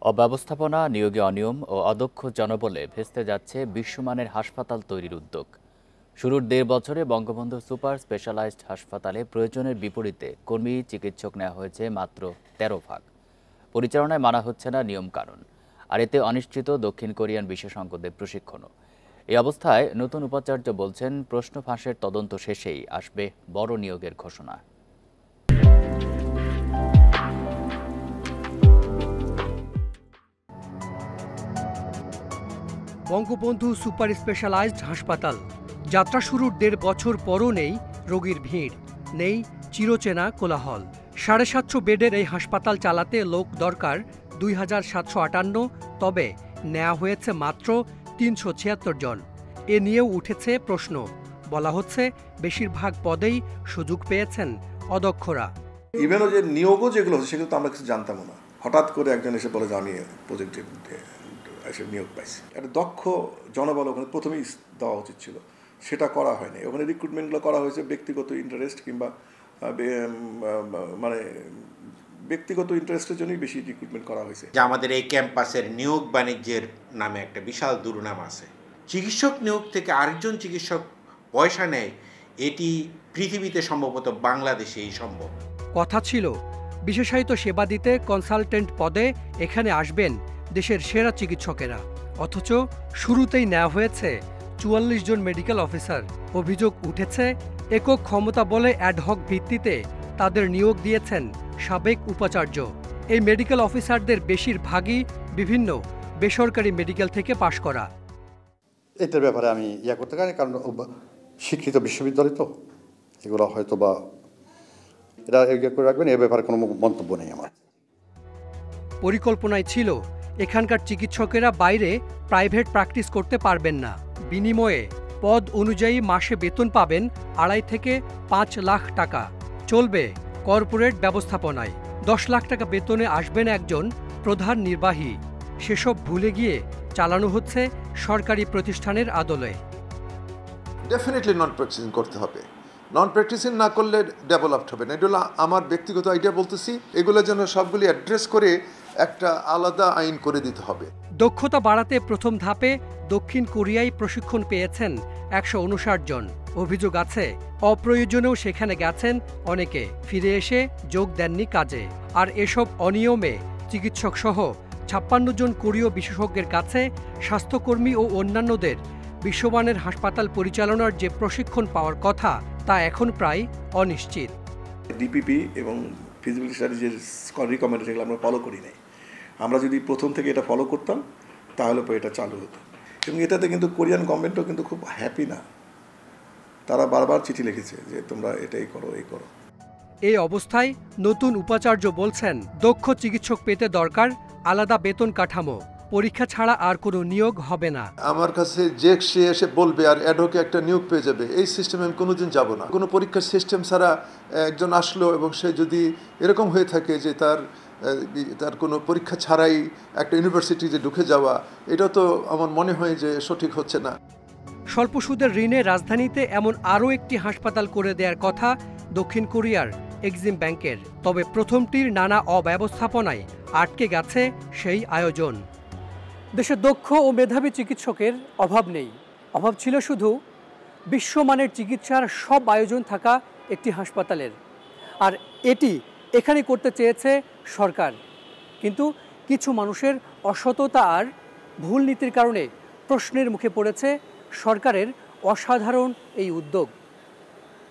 অব্যবস্থাপনা, নিয়োগে অনিয়ম ও অদক্ষ জনবলে ভেস্তে যাচ্ছে বিশ্বমানের হাসপাতাল তৈরির উদ্যোগ। শুরুর ১.৫ বছরে বঙ্গবন্ধু সুপার স্পেশালাইজড হাসপাতালে প্রয়োজনের বিপরীতে কর্মী চিকিৎসক নেওয়া হয়েছে মাত্র ১৩ ভাগ। পরিচালনায় মানা হচ্ছে না নিয়মকানুন, আর এতে অনিশ্চিত দক্ষিণ কোরিয়ান বিশেষজ্ঞদের প্রশিক্ষণও। এই অবস্থায় নতুন উপাচার্য বলছেন, প্রশ্ন ফাঁসের তদন্ত শেষেই আসবে বড় নিয়োগের ঘোষণা। বঙ্গবন্ধু সুপার স্পেশালাইজড হাসপাতাল যাত্রা শুরুর ১.৫ বছর পরও নেই রোগীর ভিড়, নেই চিরচেনা কোলাহল। ৭৫০ বেডের এই হাসপাতাল চালাতে লোক দরকার ২,৭৫৮, তবে নেওয়া হয়েছে মাত্র ৩৭৬ জন। এ নিয়েও উঠেছে প্রশ্ন। বলা হচ্ছে, বেশিরভাগ পদেই সুযোগ পেয়েছেন অদক্ষরা। ইভেনও যে নিয়োগও যেগুলো হচ্ছে সেগুলো তো আমরা কিছু জানতাম না। হঠাৎ করে একজন এসে বলে যে আমি প্রজেক্টে এসে নিয়োগ পাইছি। একটা দক্ষ জনবল ওখানে প্রথমেই দেওয়া উচিত ছিল, সেটা করা হয়নি। ওখানে রিক্রুটমেন্টগুলো করা হয়েছে ব্যক্তিগত ইন্টারেস্ট কিংবা মানে ব্যক্তিগত ইন্টারেস্টের জন্যই বেশি রিক্রুটমেন্ট করা হয়েছে। যে আমাদের এই ক্যাম্পাসের নিয়োগ বাণিজ্যের নামে একটা বিশাল দুর্নাম আছে। চিকিৎসক নিয়োগ থেকে আরেকজন চিকিৎসক পয়সা নেয়, এটি পৃথিবীতে সম্ভবত বাংলাদেশেই সম্ভব। কথা ছিল, বিশেষায়িত সেবা দিতে কনসালটেন্ট পদে এখানে আসবেন দেশের সেরা চিকিৎসকেরা। অথচ শুরুতেই নেওয়া হয়েছে ৪৪ জন মেডিকেল অফিসার। অভিযোগ উঠেছে, একক ক্ষমতা বলে অ্যাডহক ভিত্তিতে তাদের নিয়োগ দিয়েছেন সাবেক উপাচার্য। এই মেডিকেল অফিসারদের বেশিরভাগই বিভিন্ন বেসরকারি মেডিকেল থেকে পাশ করা। এটার ব্যাপারে আমি করতে পারি, কারণ শিক্ষিত বিশ্ববিদ্যালয় তো এগুলো হয়তো বা এটা করে রাখবেন, এ ব্যাপারে কোনো মন্তব্য নেই আমার। পরিকল্পনায় ছিল এখানকার চিকিৎসকেরা বাইরে প্রাইভেট প্র্যাকটিস করতে পারবেন না। বিনিময়ে পদ অনুযায়ী মাসে বেতন পাবেন ২.৫ থেকে ৫ লাখ টাকা। চলবে কর্পোরেট ব্যবস্থাপনায়। ১০ লাখ টাকা বেতনে আসবেন একজন প্রধান নির্বাহী। সেসব ভুলে গিয়ে চালানো হচ্ছে সরকারি প্রতিষ্ঠানের আদলে। ডেফিনেটলি নন প্র্যাকটিসিং করতে হবে। নন প্র্যাকটিসিং না করলে ডেভেলপড হবে না। এগুলো আমার ব্যক্তিগত আইডিয়া বলতেছি, এগুলো যেন সবগুলি অ্যাড্রেস করে একটা আলাদা আইন করে দিতে হবে। দক্ষতা বাড়াতে প্রথম ধাপে দক্ষিণ কোরিয়ায় প্রশিক্ষণ পেয়েছেন ১৫৯ জন। অভিযোগ আছে, অপ্রয়োজনেও সেখানে গেছেন অনেকে, ফিরে এসে যোগ দেননি কাজে। আর এসব অনিয়মে চিকিৎসক সহ ৫৬ জন কোরীয় বিশেষজ্ঞের কাছে স্বাস্থ্যকর্মী ও অন্যান্যদের বিশ্বমানের হাসপাতাল পরিচালনার যে প্রশিক্ষণ পাওয়ার কথা, তা এখন প্রায় অনিশ্চিত। ডিপিপি এবং ফিজিবিলিটি স্টাডি যে রিকমেন্ডেশন সেগুলো আমরা ফলো করি নাই। আমরা যদি প্রথম থেকে এটা ফলো করতাম তাহলে পরে এটা চালু হতো। এবং এটাতে কিন্তু কোরিয়ান গভর্নমেন্টও কিন্তু খুব হ্যাপি না। তারা বারবার চিঠি লিখেছে যে তোমরা এটাই করো, এই করো। এই অবস্থায় নতুন উপাচার্য বলছেন, দক্ষ চিকিৎসক পেতে দরকার আলাদা বেতন কাঠামো। পরীক্ষা ছাড়া আর কোনো নিয়োগ হবে না। আমার কাছে যে সে এসে বলবে আর অ্যাডহকে একটা নিয়োগ পেয়ে যাবে, এই সিস্টেমে আমি কোনোদিন যাব না। কোনো পরীক্ষার সিস্টেম ছাড়া একজন আসলো এবং সে যদি এরকম হয়ে থাকে যে তার কোনো পরীক্ষা ছাড়াই একটা ইউনিভার্সিটিতে ঢুকে যাওয়া, এটা তো আমার মনে হয় যে সঠিক হচ্ছে না। স্বল্প সুদের ঋণে রাজধানীতে এমন আরও একটি হাসপাতাল করে দেওয়ার কথা দক্ষিণ কোরিয়ার এক্সিম ব্যাংকের। তবে প্রথমটির নানা অব্যবস্থাপনায় আটকে গেছে সেই আয়োজন। দেশে দক্ষ ও মেধাবী চিকিৎসকের অভাব নেই, অভাব ছিল শুধু বিশ্বমানের চিকিৎসার সব আয়োজন থাকা একটি হাসপাতালের। আর এটি এখানে করতে চেয়েছে সরকার, কিন্তু কিছু মানুষের অসততা আর ভুল নীতির কারণে প্রশ্নের মুখে পড়েছে সরকারের অসাধারণ এই উদ্যোগ।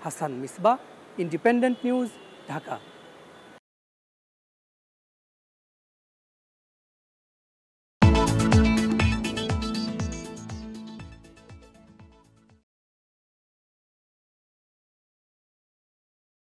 Hasan Misbah, independent news, Dhaka.